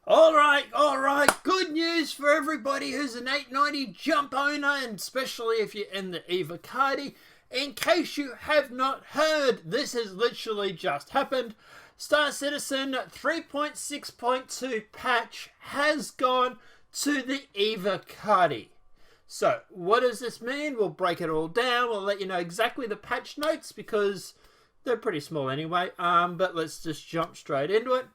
All right. Good news for everybody who's an 890 jump owner, and especially if you're in the Evocati. In case you have not heard, this has literally just happened. Star Citizen 3.6.2 patch has gone to the Evocati. So, what does this mean? We'll break it all down. We'll let you know exactly the patch notes because they're pretty small anyway. But let's just jump straight into it.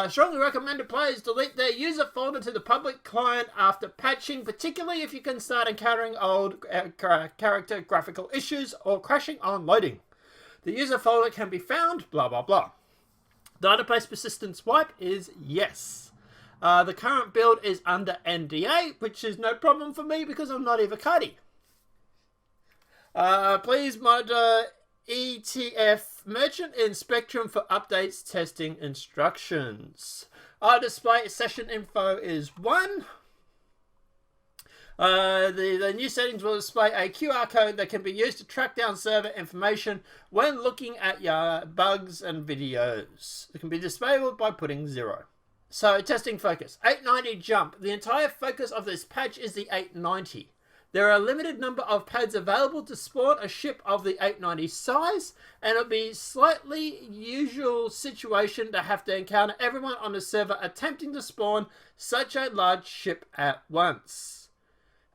Strongly recommended players delete their user folder to the public client after patching, particularly if you can start encountering old character graphical issues or crashing on loading. The user folder can be found, blah blah blah. Database persistence wipe is yes. The current build is under NDA, which is no problem for me because I'm not Evocati. Please mod ETF merchant in Spectrum for updates testing instructions. Display session info is 1. The new settings will display a QR code that can be used to track down server information when looking at your bugs and videos. It can be disabled by putting 0. So, testing focus. 890 jump. The entire focus of this patch is the 890. There are a limited number of pads available to spawn a ship of the 890 size, and it'll be a slightly usual situation to have to encounter everyone on the server attempting to spawn such a large ship at once.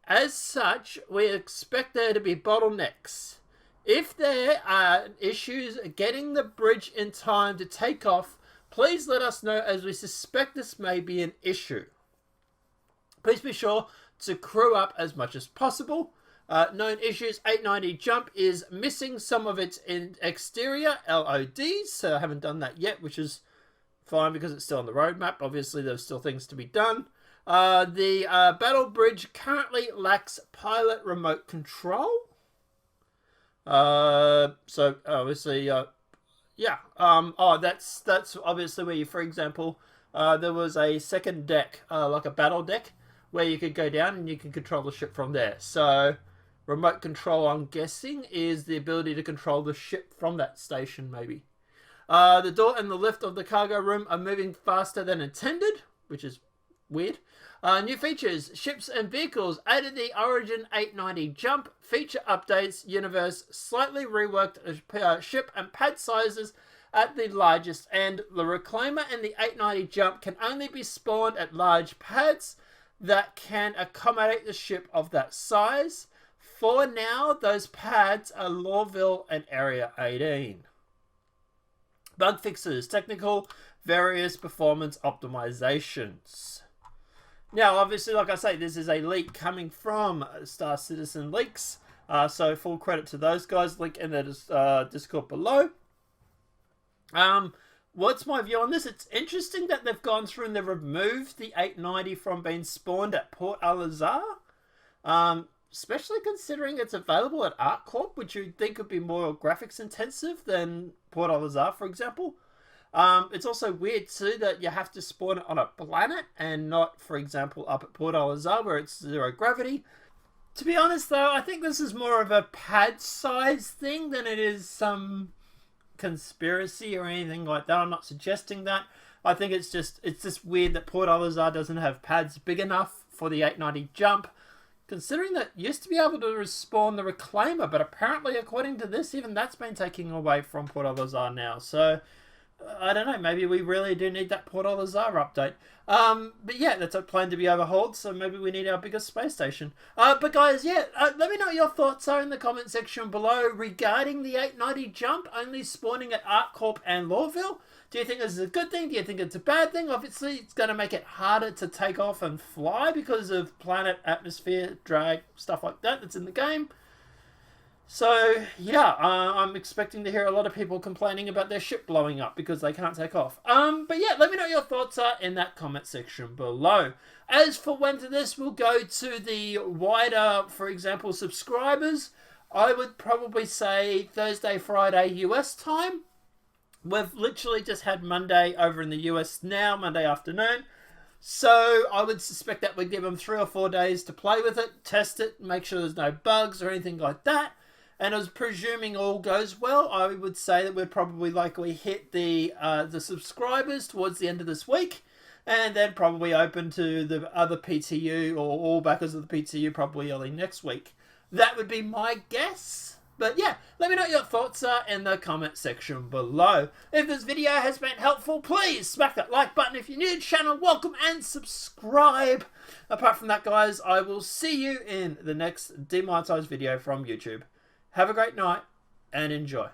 As such, we expect there to be bottlenecks. If there are issues getting the bridge in time to take off, please let us know, as we suspect this may be an issue. Please be sure to crew up as much as possible. Known issues: 890 jump is missing some of its exterior LODs, so I haven't done that yet, which is fine because it's still on the roadmap. Obviously, there's still things to be done. The battle bridge currently lacks pilot remote control. So obviously, yeah. That's obviously where you, for example, there was a second deck, like a battle deck, where you could go down and you can control the ship from there. So, remote control, I'm guessing, is the ability to control the ship from that station, maybe. The door and the lift of the cargo room are moving faster than intended, which is weird. New features: ships and vehicles added the Origin 890 jump feature updates universe, slightly reworked ship and pad sizes at the largest end. The Reclaimer and the 890 jump can only be spawned at large pads that can accommodate the ship of that size. For now, those pads are Lawville and Area 18. Bug fixes: technical, various performance optimizations. Now, obviously, like I say, this is a leak coming from Star Citizen Leaks, so full credit to those guys. Link in the Discord below. What's my view on this? It's interesting that they've gone through and they've removed the 890 from being spawned at Port Al-Azhar. Especially considering it's available at ArcCorp, which you'd think would be more graphics intensive than Port Al-Azhar, for example. It's also weird too that you have to spawn it on a planet and not, for example, up at Port Al-Azhar where it's 0 gravity. To be honest though, I think this is more of a pad size thing than it is some conspiracy or anything like that. I'm not suggesting that. I think it's just weird that Port Al-Azhar doesn't have pads big enough for the 890 jump, considering that you used to be able to respawn the Reclaimer, but apparently, according to this, even that's been taken away from Port Al-Azhar now. So I don't know, maybe we really do need that Port Al-Azhar update. But yeah, that's planned to be overhauled, so maybe we need our biggest space station. But guys, yeah, let me know what your thoughts are in the comment section below regarding the 890 jump only spawning at ArcCorp and Lawville. Do you think this is a good thing? Do you think it's a bad thing? Obviously, it's going to make it harder to take off and fly because of planet, atmosphere, drag, stuff like that that's in the game. So, yeah, I'm expecting to hear a lot of people complaining about their ship blowing up because they can't take off. But yeah, let me know what your thoughts are in that comment section below. As for when this will go to the wider, for example, subscribers, I would probably say Thursday, Friday US time. We've literally just had Monday over in the US now, Monday afternoon. So I would suspect that we'd give them 3 or 4 days to play with it, test it, make sure there's no bugs or anything like that. And as presuming all goes well, I would say that we'd probably likely hit the subscribers towards the end of this week. and then probably open to the other PTU or all backers of the PTU probably early next week. That would be my guess. But yeah, let me know what your thoughts are in the comment section below. If this video has been helpful, please smack that like button. If you're new to the channel, welcome and subscribe. Apart from that, guys, I will see you in the next demonetized video from YouTube. Have a great night and enjoy.